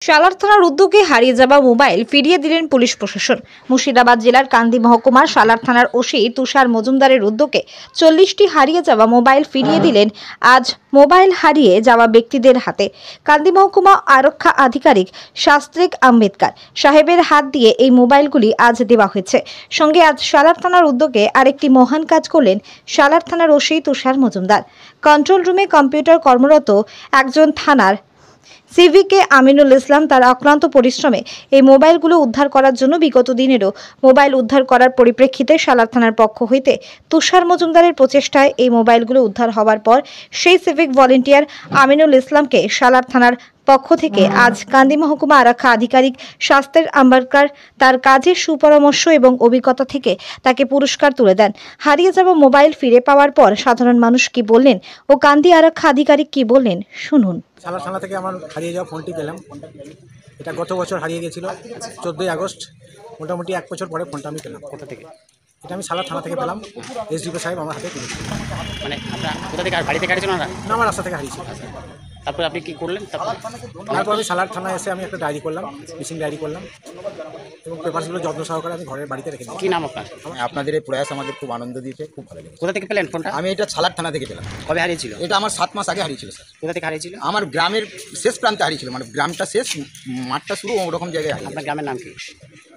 সালার থানার উদ্যোগে হারিয়ে যাওয়া মোবাইল ফিরিয়ে দিলেন পুলিশ প্রশাসন। মুর্শিদাবাদ জেলার কান্দি মহকুমার সালার থানার ওসি তুষার মজুমদারের উদ্যোগে 40টি হারিয়ে যাওয়া মোবাইল ফিরিয়ে দিলেন আজ মোবাইল হারিয়ে যাওয়া ব্যক্তিদের হাতে। কান্দি মহকুমা আরক্ষা আধিকারিক শাস্ত্রিক আম্বেদকর সাহেবের হাত দিয়ে এই মোবাইলগুলি আজ দেওয়া হয়েছে। সঙ্গে আজ সালার থানার উদ্যোগে আরেকটি মহান কাজ করলেন সালার থানার ওসি তুষার মজুমদার। কন্ট্রোল রুমে কম্পিউটার কর্মরত একজন থানার সিভিকে আমিনুল ইসলাম তার অক্লান্ত পরিশ্রমে এই মোবাইলগুলো উদ্ধার করার জন্য বিগত দিনেরও মোবাইল উদ্ধার করার পরিপ্রেক্ষিতে সালার থানার পক্ষ হইতে তুষার মজুমদারের প্রচেষ্টায় এই মোবাইলগুলো উদ্ধার হওয়ার পর সেই সিভিক ভলেন্টিয়ার আমিনুল ইসলামকে সালার থানার পক্ষ থেকে আজ কান্দি মহকুমা আরক্ষা আধিকারিক শাস্ত্রিক আম্বেদকর তার কাজের সুপরামর্শ এবং অভিজ্ঞতা থেকে তাকে পুরস্কার তুলে দেন। হারিয়ে যাওয়া মোবাইল ফিরে পাওয়ার পর সাধারণ মানুষ কি বললেন ও কান্দি আরক্ষা আধিকারিক কি বললেন শুনুন। সালার থানা থেকে আমার হারিয়ে যাওয়া ফোনটি পেলাম। এটা গত বছর হারিয়ে গেছিল 14ই আগস্ট, মোটামুটি 1 বছর পরে ফোনটা আমি পেলাম। কোথা থেকে? এটা আমি সালার থানা থেকে পেলাম। এসডিপি সাহেব আমার হাতে দিয়েছিল। মানে আপনারা কোথা থেকে? আর বাড়ি থেকে হারিয়েছিল না? না, আমার রাস্তা থেকে হারিয়েছিল। তারপর আপনি কি করলেন? তারপর আমি সালার থানায় এসে আমি একটা ডায়েরি করলাম, মিসিং ডায়েরি করলাম এবং পেপারসগুলো যত্ন সহকারে আমি ঘরের বাড়িতে রেখে দিই। কি নাম আপনার? আপনাদের এই প্রয়াস আমাদের খুব আনন্দ দিয়েছে, খুব ভালো লেগেছে। কোথা থেকে পেলেন ফোনটা? আমি এটা সালার থানা থেকে পেলাম। কবে হারিয়েছিল? এটা আমার 7 মাস আগে হারিয়েছিল স্যার। কোথা থেকে হারিয়েছিল? আমার গ্রামের শেষ প্রান্তে হারিয়েছিল, মানে গ্রামটা শেষ, মাঠটা শুরু, ওরকম জায়গায় হারিয়েছিল। আপনার গ্রামের নাম কি?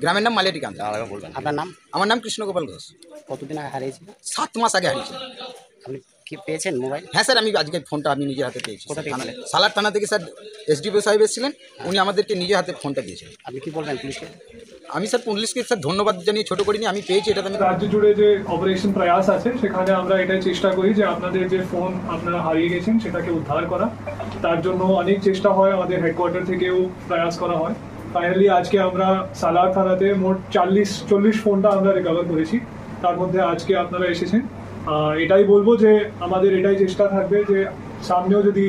গ্রামের নাম মালিয়াটিকান্দ। বলবেন আপনার নাম? আমার নাম কৃষ্ণগোপাল ঘোষ। কতদিন আগে হারিয়েছিল? 7 মাস আগে হারিয়েছিল। আপনি কি পেয়েছেন মোবাইল? হ্যাঁ স্যার, আমি আজকে ফোনটা আমি নিজের হাতে পেয়েছি। কোথা থেকে পেলেন? সালার থানা থেকে স্যার এসডিপি সাহেব এসেছিলেন, উনি আমাদেরকে নিজের হাতে ফোনটা দিয়েছিলেন। আপনি কি বলবেন পুলিশকে? আমি স্যার পুলিশকে স্যার ধন্যবাদ জানিয়ে ছোট করিনি, আমি পেয়েছি। এটা আমি রাজ্য জুড়ে যে অপারেশন প্রয়াস আছে সেখানে আমরা এটাই চেষ্টা করি যে আপনাদের যে ফোন আপনারা হারিয়ে গেছেন সেটাকে উদ্ধার করা। তার জন্য অনেক চেষ্টা হয়, আমাদের হেডকোয়ার্টার থেকেও প্রয়াস করা হয়। ফাইনালি আজকে আমরা সালার থানাতে মোট 40 ফোনটা আমরা রিকভার করেছি। তার মধ্যে আজকে আপনারা এসেছেন। এটাই বলবো যে আমাদের এটাই চেষ্টা থাকবে যে সামনেও যদি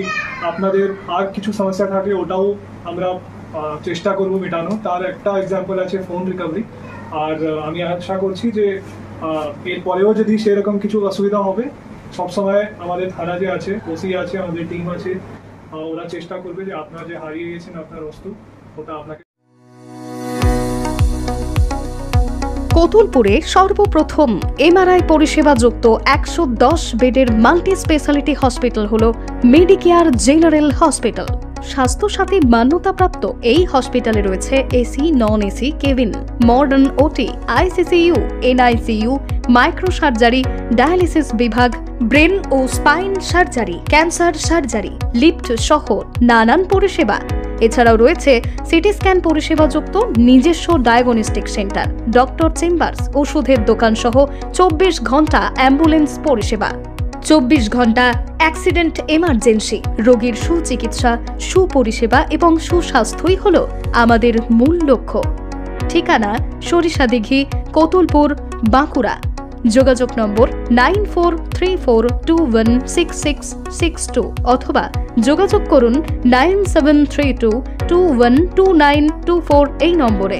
আপনাদের আর কিছু সমস্যা থাকে ওটাও আমরা চেষ্টা করবো মেটানো। তার একটা এক্সাম্পল আছে ফোন রিকভারি। আর আমি আশা করছি যে এরপরেও যদি সেরকম কিছু অসুবিধা হবে, সবসময় আমাদের থানা যে আছে, ওসি আছে, আমাদের টিম আছে, ওরা চেষ্টা করবে যে আপনারা যে হারিয়ে গেছেন আপনার বস্তু ওটা আপনাকে। কতুলপুরে সর্বপ্রথম এমআরআই পরিষেবা যুক্ত 110 বেডের মাল্টি স্পেশালিটি হসপিটাল হলো মেডিকেয়ার জেনারেল হসপিটাল। স্বাস্থ্যসাথী মান্যতাপ্রাপ্ত এই হসপিটালে রয়েছে AC, non AC cabin, modern OT, ICCU, NICU, micro surgery, dialysis বিভাগ, ব্রেন ও spine surgery, cancer surgery, lift সহ নানান পরিষেবা। এছাড়াও রয়েছে সিটি স্ক্যান পরিষেবা যুক্ত নিজস্ব ডায়াগনস্টিক সেন্টার, ডক্টর চেম্বার্স, ওষুধের দোকান সহ 24 ঘন্টা অ্যাম্বুলেন্স পরিষেবা। 24 ঘন্টা অ্যাক্সিডেন্ট এমার্জেন্সি, রোগীর সুচিকিৎসা, সুপরিষেবা এবং সুস্বাস্থ্যই হল আমাদের মূল লক্ষ্য। ঠিকানা সরিষাদিঘি, কতুলপুর, বাঁকুড়া। যোগাযোগ নম্বর 9434216662 অথবা যোগাযোগ করুন 9732212924 এই নম্বরে।